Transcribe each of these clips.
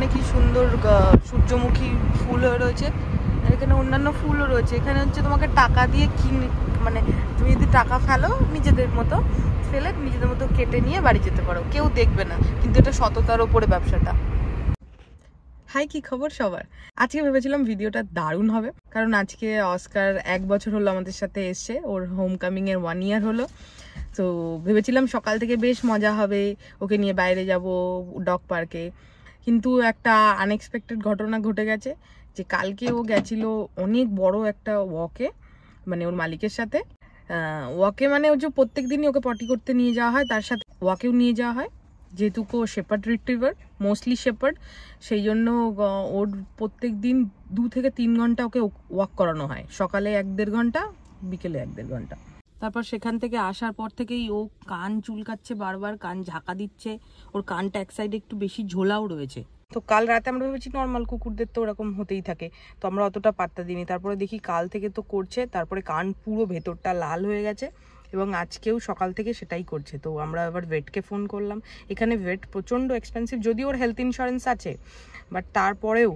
এখানে কি সুন্দর সূর্যমুখী ফুল হয়ে রয়েছে, এখানে অন্যান্য ফুলও রয়েছে। এখানে হচ্ছে তোমাকে টাকা দিয়ে কিনে, মানে তুমি যদি টাকা ফেলো নিজেদের মতো ফেলে নিজেদের মতো কেটে নিয়ে বাড়ি যেতে পারো, কেউ দেখবে না, কিন্তু এটা সততার ওপরে ব্যবসাটা। হাই, কি খবর সবার? আজকে ভেবেছিলাম ভিডিওটা দারুণ হবে, কারণ আজকে অস্কার 1 বছর হলো আমাদের সাথে এসছে, ওর হোমকামিং এর 1 ইয়ার হলো। তো ভেবেছিলাম সকাল থেকে বেশ মজা হবে, ওকে নিয়ে বাইরে যাব ডগ পার্কে, কিন্তু একটা আনএক্সপেক্টেড ঘটনা ঘটে গেছে যে কালকে ও গেছিল অনেক বড় একটা ওয়াকে, মানে ওর মালিকের সাথে। ওয়াকে মানে ও যে প্রত্যেক দিনই ওকে পটি করতে নিয়ে যাওয়া হয়, তার সাথে ওয়াকেও নিয়ে যাওয়া হয়, যেহেতু ও শেপার্ড রিট্রিভার, মোস্টলি শেপার্ড, সেই জন্য ওর প্রত্যেক দিন 2 থেকে 3 ঘন্টা ওকে ওয়াক করানো হয়, সকালে 1-1.5 ঘন্টা, বিকেলে 1-1.5 ঘন্টা। তারপর সেখান থেকে আসার পর থেকেই ও কান চুলকাচ্ছে, বারবার কান ঝাঁকা দিচ্ছে, ওর কানটা এক সাইডে একটু বেশি ঝোলাও রয়েছে। তো কাল রাতে আমরা ভেবেছি নর্মাল কুকুরদের তো ওরকম হতেই থাকে, তো আমরা অতটা পাত্তা দিইনি। তারপরে দেখি কাল থেকে তো করছে, তারপরে কান পুরো ভেতরটা লাল হয়ে গেছে, এবং আজকেও সকাল থেকে সেটাই করছে। তো আমরা এবার ভেটকে ফোন করলাম। এখানে ভেট প্রচণ্ড এক্সপেন্সিভ, যদিও ওর হেলথ ইন্স্যুরেন্স আছে, বাট তারপরেও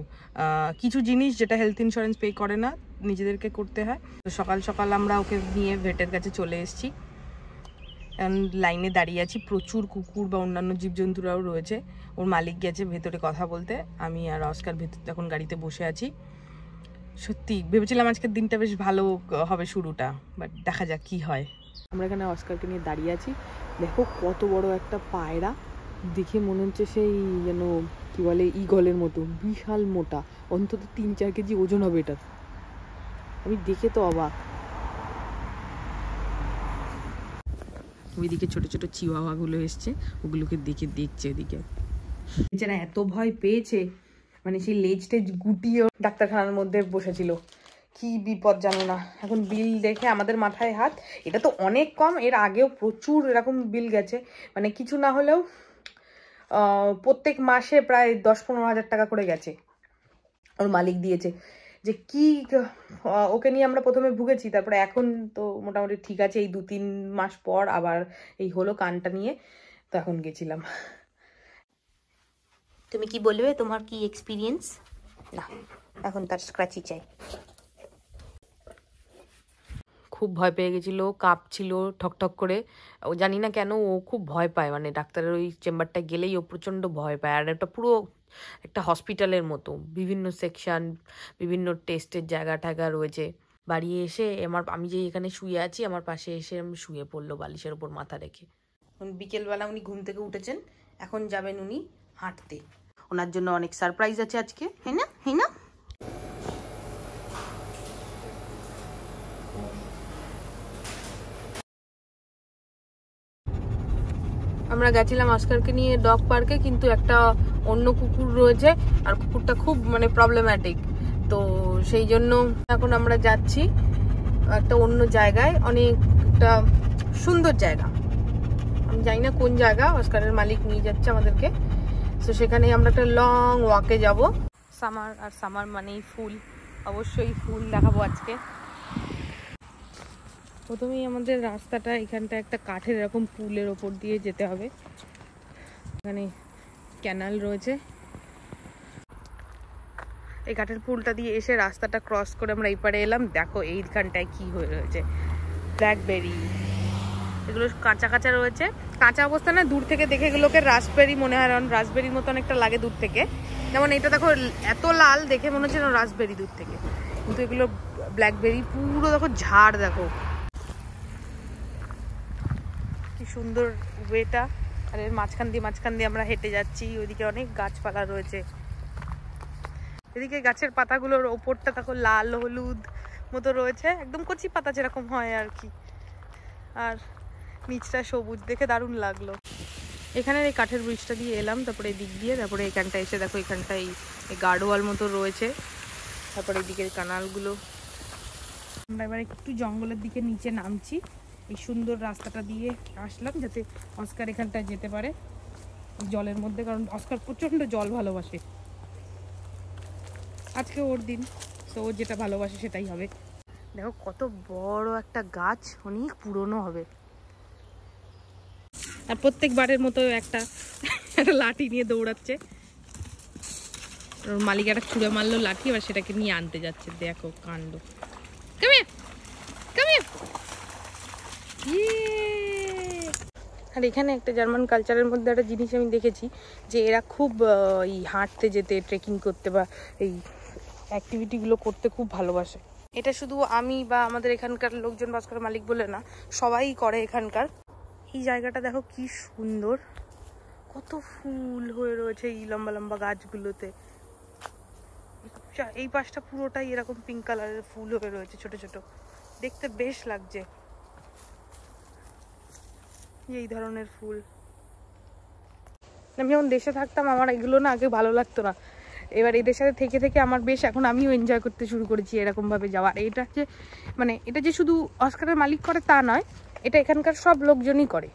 কিছু জিনিস যেটা হেলথ ইন্স্যুরেন্স পে করে না, নিজেদেরকে করতে হয়। তো সকাল সকাল আমরা ওকে নিয়ে ভেটের কাছে চলে এসেছি, লাইনে দাঁড়িয়ে আছি। প্রচুর কুকুর বা অন্যান্য জীবজন্তুরাও রয়েছে। ওর মালিক গেছে ভেতরে কথা বলতে, আমি আর অস্কার ভেতর এখন গাড়িতে বসে আছি। সত্যি ভেবেছিলাম আজকের দিনটা বেশ ভালো হবে শুরুটা, বাট দেখা যাক কি হয়। আমরা এখানে অস্কারকে নিয়ে দাঁড়িয়ে আছি, দেখো কত বড় একটা পায়রা, দেখে মনে হচ্ছে সেই যেন কি বলে ঈগলের মতো, বিশাল মোটা, অন্তত 3-4 কেজি ওজন হবে এটা। আমি দেখে তো অবাক। ওইদিকে ছোট ছোট চিওয়াওয়াগুলো এসছে, ওগুলোকে দেখছে এদিকে। বেচারা এত ভয় পেয়েছে, মানে সেই লেজ টেজ গুটিয়ে ডাক্তারখানার মধ্যে বসেছিল। কি বিপদ জানো না। এখন বিল দেখে আমাদের মাথায় হাত। এটা তো অনেক কম, এর আগেও প্রচুর এরকম বিল গেছে, মানে কিছু না হলেও প্রত্যেক মাসে প্রায় 10-15 হাজার টাকা করে গেছে ওর মালিক দিয়েছে। যে কি ওকে নিয়ে আমরা প্রথমে ভুগেছি, তারপরে এখন তো মোটামুটি ঠিক আছে। এই 2-3 মাস পর আবার এই হলো কানটা নিয়ে, তো এখন গেছিলাম। তুমি কি বলবে, তোমার কি এক্সপিরিয়েন্স? না, এখন তার স্ক্র্যাচই চাই। খুব ভয় পেয়ে গেছিলো, কাঁপছিল ঠকঠক করে। ও জানি না কেন ও খুব ভয় পায়, মানে ডাক্তারের ওই চেম্বারটা গেলেই ও প্রচণ্ড ভয় পায়। আর এটা পুরো একটা হসপিটালের মতো, বিভিন্ন সেকশন, বিভিন্ন টেস্টের জায়গা টায়গা রয়েছে। বাড়ি এসে আমি যে এখানে শুয়ে আছি, আমার পাশে এসে আমি শুয়ে পড়লো বালিশের ওপর মাথা রেখে। বিকেলবেলা উনি ঘুম থেকে উঠেছেন, এখন যাবেন উনি হাঁটতে। ওনার জন্য অনেক সারপ্রাইজ আছে আজকে, হ্যাঁ না? হ্যাঁ না? আমরা গেছিলাম অস্কারকে নিয়ে ডগ পার্কে, কিন্তু একটা অন্য কুকুর রয়েছে, আর কুকুরটা খুব মানে প্রবলেম্যাটিক, তো সেই জন্য এখন আমরা যাচ্ছি একটা অন্য জায়গায়, অনেকটা সুন্দর জায়গা, আমি জানি না কোন জায়গা, অস্কারের মালিক নিয়ে যাচ্ছে আমাদেরকে। তো সেখানে আমরা একটা লং ওয়াকে যাব। সামার, আর সামার মানেই ফুল, অবশ্যই ফুল দেখাবো আজকে। প্রথমেই আমাদের রাস্তাটা এখানটা একটা কাঠের এরকম পুলের ওপর দিয়ে যেতে হবে, এখানে ক্যানাল রয়েছে। এই কাঠের পুলটা দিয়ে এসে রাস্তাটা ক্রস করে আমরা এই পারে এলাম। দেখো এইখানটায় কি হয়ে রয়েছে, ব্ল্যাকবেরি, এগুলো কাঁচা কাঁচা রয়েছে। কাঁচা অবস্থা না, দূর থেকে দেখে এগুলোকে রাসবেরি মনে হয়, রাসবেরির মতো অনেকটা লাগে দূর থেকে। যেমন এটা দেখো এত লাল, দেখে মনে হচ্ছে রাসবেরি দূর থেকে, কিন্তু এগুলো ব্ল্যাকবেরি। পুরো দেখো ঝাড়, দেখো কি সুন্দর ওয়েটা। আর এর মাঝখান দিয়ে আমরা হেঁটে যাচ্ছি। ওইদিকে অনেক গাছপালা রয়েছে, এদিকে গাছের পাতাগুলোর ওপরটা দেখো লাল হলুদ মতো রয়েছে, একদম কচি পাতা যেরকম হয় আর কি, আর নিচটা সবুজ, দেখে দারুণ লাগলো। এখানের এই কাঠের ব্রিজটা দিয়ে এলাম, তারপরে এই দিক দিয়ে, তারপরে এখানটা এসে দেখো এখানটায় এই গার্ডওয়াল মতো রয়েছে, তারপরে এদিকের কানালগুলো। আমরা এবার একটু জঙ্গলের দিকে নিচে নামছি, এই সুন্দর রাস্তাটা দিয়ে আসলাম যাতে অস্কার এখানটায় যেতে পারে জলের মধ্যে, কারণ অস্কার প্রচণ্ড জল ভালোবাসে। আজকে ওর দিন, তো ও যেটা ভালোবাসে সেটাই হবে। দেখো কত বড় একটা গাছ, অনেক পুরনো হবে। আর প্রত্যেকবারের মতো একটা লাঠি নিয়ে দৌড়াচ্ছে। ওর মালিক একটা ছুঁড়ে মারলো লাঠি, এবার সেটাকে নিয়ে আনতে যাচ্ছে। দেখো কাণ্ড। আর এখানে একটা জার্মান কালচারের মধ্যে একটা জিনিস আমি দেখেছি, যে এরা খুব এই হাঁটতে যেতে, ট্রেকিং করতে বা এই অ্যাক্টিভিটিগুলো করতে খুব ভালোবাসে। এটা শুধু আমি বা আমাদের এখানকার লোকজন বাস করে মালিক বলে না, সবাই করে এখানকার। এই জায়গাটা দেখো কি সুন্দর, কত ফুল হয়ে রয়েছে এই লম্বা লম্বা গাছগুলোতে। এই পাশটা পুরোটাই এরকম পিঙ্ক কালারের ফুল হয়ে রয়েছে, ছোট ছোট, দেখতে বেশ লাগছে এই ধরনের ফুল। আমি যখন দেশে থাকতাম আমার এগুলো না আগে ভালো লাগতো না, এবার এদের সাথে থেকে থেকে আমার বেশ এখন আমিও এনজয় করতে শুরু করেছি এরকম ভাবে যাওয়া। এটা যে মানে এটা যে শুধু অস্কারের মালিক করে তা নয়, এটা এখানকার সব লোকজনই করে।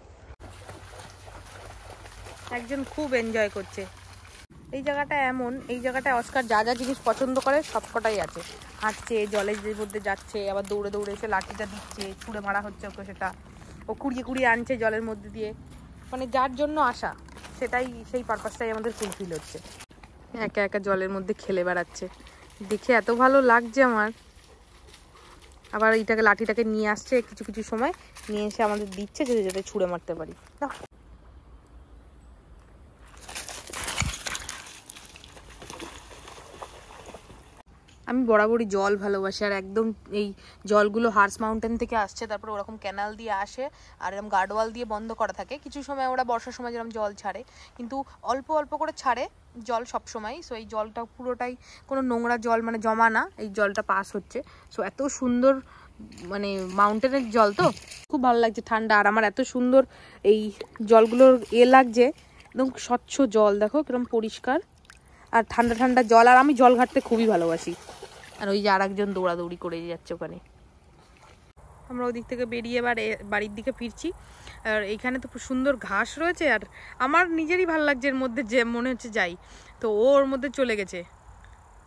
একজন খুব এনজয় করছে। এই জায়গাটা এমন, এই জায়গাটায় অস্কার যা যা জিনিস পছন্দ করে সবকটাই আছে। হাঁটছে, জলের মধ্যে যাচ্ছে, আবার দৌড়ে দৌড়ে এসে লাঠিটা দিচ্ছে, ছুঁড়ে মারা হচ্ছে ওকে, সেটা ও কুড়িয়ে কুড়িয়ে আনছে জলের মধ্যে দিয়ে। মানে যার জন্য আসা সেটাই, সেই পারপাসটাই আমাদের ফুলফিল হচ্ছে। একা একা জলের মধ্যে খেলে বেড়াচ্ছে, দেখে এত ভালো লাগছে আমার। আবার এইটাকে লাঠিটাকে নিয়ে আসছে কিছু কিছু সময়, নিয়ে এসে আমাদের দিচ্ছে যাতে যাতে ছুঁড়ে মারতে পারি। আমি বরাবরই জল ভালোবাসি, আর একদম এই জলগুলো হার্স মাউন্টেন থেকে আসছে, তারপর ওরকম ক্যানাল দিয়ে আসে, আর এরকম গার্ডওয়াল দিয়ে বন্ধ করা থাকে। কিছু সময় ওরা বর্ষার সময় যেরকম জল ছাড়ে, কিন্তু অল্প অল্প করে ছাড়ে জল সব সময়। সো এই জলটা পুরোটাই কোনো নোংরা জল মানে জমা না, এই জলটা পাস হচ্ছে। সো এত সুন্দর, মানে মাউন্টেনের জল তো খুব ভালো লাগছে, ঠান্ডা। আর আমার এত সুন্দর এই জলগুলোর লাগছে, একদম স্বচ্ছ জল, দেখো কিরকম পরিষ্কার আর ঠান্ডা ঠান্ডা জল। আর আমি জল ঘাটতে খুবই ভালোবাসি। আর ওই যে আর একজন দৌড়াদৌড়ি করে যাচ্ছে ওখানে। আমরা ওদিক থেকে বেরিয়ে এবার বাড়ির দিকে ফিরছি। আর এইখানে তো খুব সুন্দর ঘাস রয়েছে, আর আমার নিজেরই ভালো লাগছে এর মধ্যে, যে মনে হচ্ছে যাই, তো ও ওর মধ্যে চলে গেছে।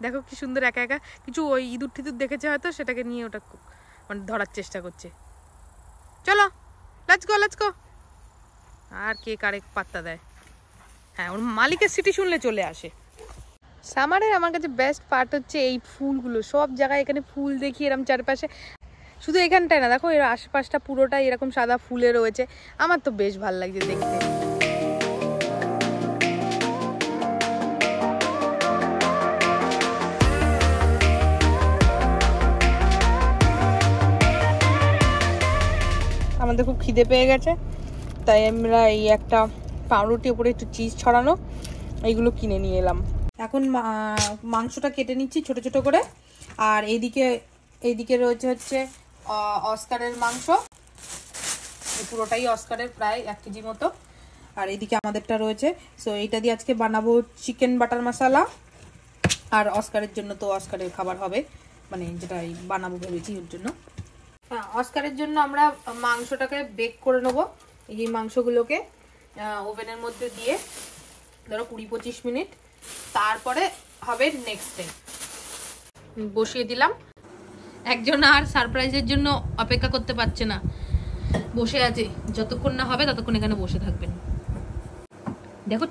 দেখো কি সুন্দর একা একা, কিছু ওই ইঁদুর টিঁদুর দেখেছে হয়তো, সেটাকে নিয়ে ওটা মানে ধরার চেষ্টা করছে। চলো লেটস গো লেটস গো। আর কে কারে পাত্তা দেয়। হ্যাঁ, ওর মালিকের সিটি শুনলে চলে আসে। সামারের আমার কাছে বেস্ট পার্ট হচ্ছে এই ফুলগুলো। সব জায়গায় এখানে ফুল দেখি এরকম চারপাশে, শুধু এখানটায় না, দেখো এর আশেপাশটা পুরোটাই এরকম সাদা ফুলে রয়েছে। আমার তো বেশ ভালো লাগছে দেখতে। আমাদের খুব খিদে পেয়ে গেছে, তাই আমরা এই একটা পাউরুটি উপরে একটু চিজ ছড়ানো এইগুলো কিনে নিয়ে এলাম। এখন মাংসটা কেটে নিচ্ছি ছোট ছোট করে। আর এইদিকে রয়েছে হচ্ছে অস্কারের মাংস, পুরোটাই অস্কারের, প্রায় 1 কেজি মতো। আর এইদিকে আমাদেরটা রয়েছে। সো এইটা দিয়ে আজকে বানাবো চিকেন বাটার মশলা। আর অস্কারের জন্য তো অস্কারের খাবার হবে, মানে যেটা বানাবো ভেবেছি ওর জন্য। হ্যাঁ, অস্কারের জন্য আমরা মাংসটাকে বেক করে নেবো। এই মাংসগুলোকে ওভেনের মধ্যে দিয়ে ধরো 20-25 মিনিট, তারপরে হবে নেক্সট ডে। বসিয়ে দিলাম। একজন আর সারপ্রাইজের জন্য অপেক্ষা করতে পারছে না, বসে আছে। যতক্ষণ না হবে ততক্ষণ এখানে বসে থাকবেন। দেখো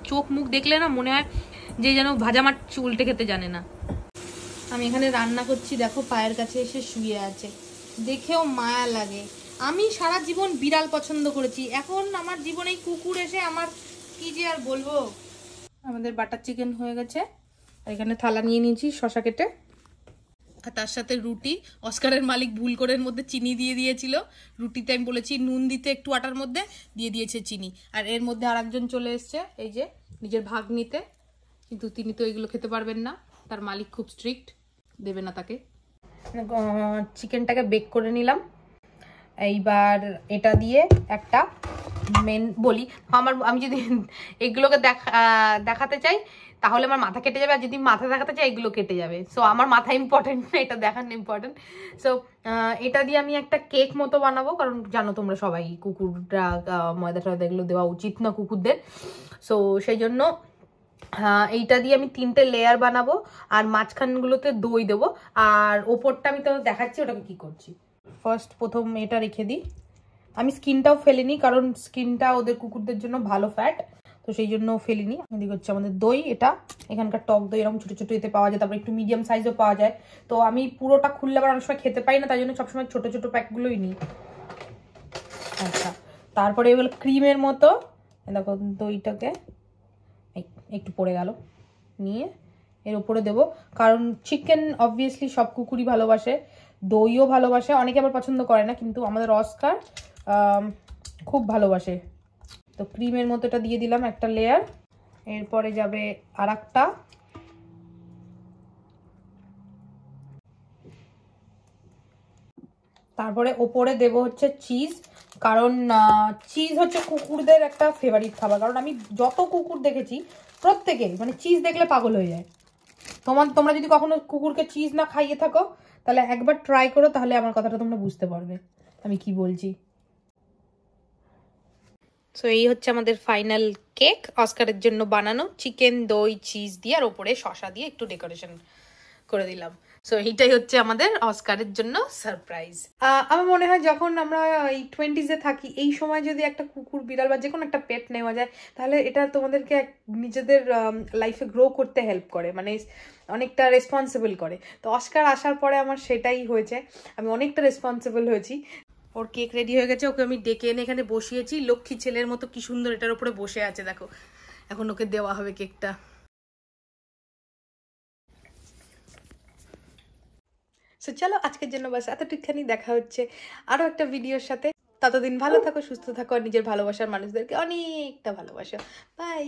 চোখ মুখ দেখলে না মনে হয় যে যেন ভাজা মাছ উল্টে খেতে জানে না। আমি এখানে রান্না করছি, দেখো পায়ের কাছে এসে শুয়ে আছে, দেখেও মায়া লাগে। আমি সারা জীবন বিড়াল পছন্দ করেছি, এখন আমার জীবনে কুকুর এসে আমার কি যে আর বলবো। আমাদের বাটার চিকেন হয়ে গেছে, আর এখানে থালা নিয়ে নিয়েছি শসা কেটে, আর তার সাথে রুটি। অস্কারের মালিক ভুল করে এর মধ্যে চিনি দিয়ে দিয়েছিল। রুটিতে আমি বলেছি নুন দিতে একটু আটার মধ্যে, দিয়ে দিয়েছে চিনি। আর এর মধ্যে আর একজন চলে এসছে, এই যে নিজের ভাগ নিতে, কিন্তু তিনি তো এগুলো খেতে পারবেন না, তার মালিক খুব স্ট্রিক্ট, দেবে না তাকে। চিকেনটাকে বেক করে নিলাম। এইবার এটা দিয়ে একটা মেন বলি, আমি যদি এগুলোকে দেখাতে চাই তাহলে আমার মাথা কেটে যাবে, আর যদি মাথা দেখাতে চাই এগুলো কেটে যাবে। সো আমার মাথা ইম্পর্টেন্ট না, এটা দেখানো ইম্পর্টেন্ট। সো এটা দিয়ে আমি একটা কেক মতো বানাবো, কারণ জানো তোমরা সবাই কুকুররা ময়দা টয়দা এগুলো দেওয়া উচিত না কুকুরদের। সো সেই জন্য এইটা দিয়ে আমি 3টে লেয়ার বানাবো, আর মাঝখানগুলোতে দই দেবো, আর ওপরটা আমি তো দেখাচ্ছি ওটাকে কি করছি। প্রথম এটা রেখে দিই। আমি স্কিনটাও ফেলিনি, কারণ স্কিনটা ওদের কুকুরদের জন্য ভালো ফ্যাট, তো সেই জন্য ফেলিনি। এদিকে হচ্ছে আমাদের দই, এটা এখানকার টক দই এরকম ছোটো ছোটো এতে পাওয়া যায়, তারপর একটু মিডিয়াম সাইজও পাওয়া যায়। তো আমি পুরোটা খুললে আবার অনেক সময় খেতে পাই না, তাই জন্য সবসময় ছোটো ছোটো প্যাকগুলোই নিই। আচ্ছা, তারপরে এগুলো ক্রিমের মতো, দেখো দইটাকে একটু পড়ে গেল, নিয়ে এর উপরে দেবো। কারণ চিকেন অবভিয়াসলি সব কুকুরই ভালোবাসে, দইও ভালোবাসে, অনেকে আবার পছন্দ করে না, কিন্তু আমাদের অস্কার খুব ভালোবাসে। তো ক্রিমের মতো এটা দিয়ে দিলাম একটা লেয়ার, এরপরে যাবে আর একটা, তারপরে ওপরে দেব হচ্ছে চিজ। কারণ চিজ হচ্ছে কুকুরদের একটা ফেভারিট খাবার। কারণ আমি যত কুকুর দেখেছি প্রত্যেকে মানে চিজ দেখলে পাগল হয়ে যায়। তোমরা যদি কখনো কুকুরকে চিজ না খাইয়ে থাকো তাহলে একবার ট্রাই করো, তাহলে আমার কথাটা তোমরা বুঝতে পারবে আমি কি বলছি। সো এই হচ্ছে আমাদের ফাইনাল কেক, অস্কারের জন্য বানানো, চিকেন, দই, চিজ দিয়ে আর ওপরে শসা দিয়ে একটু ডেকোরেশন করে দিলাম। সো এইটাই হচ্ছে আমাদের অস্কারের জন্য সারপ্রাইজ। আমার মনে হয় যখন আমরা এই 20s-এ থাকি, এই সময় যদি একটা কুকুর, বিড়াল বা যে কোনো একটা পেট নেওয়া যায়, তাহলে এটা তোমাদেরকে নিজেদের লাইফে গ্রো করতে হেল্প করে, মানে অনেকটা রেসপন্সিবল করে। তো অস্কার আসার পরে আমার সেটাই হয়েছে, আমি অনেকটা রেসপন্সিবল হয়েছি। ওর কেক রেডি হয়ে গেছে, ওকে আমি ডেকে এনে এখানে বসিয়েছি, লক্ষ্মী ছেলের মতো কি সুন্দর এটার উপরে বসে আছে দেখো। এখন ওকে দেওয়া হবে কেকটা। সো চলো আজকের জন্য বাস এতটুকখানি, দেখা হচ্ছে আরো একটা ভিডিওর সাথে। ততদিন ভালো থাকো, সুস্থ থাকো, আর নিজের ভালোবাসার মানুষদেরকে অনেকটা ভালোবাসো। বাই।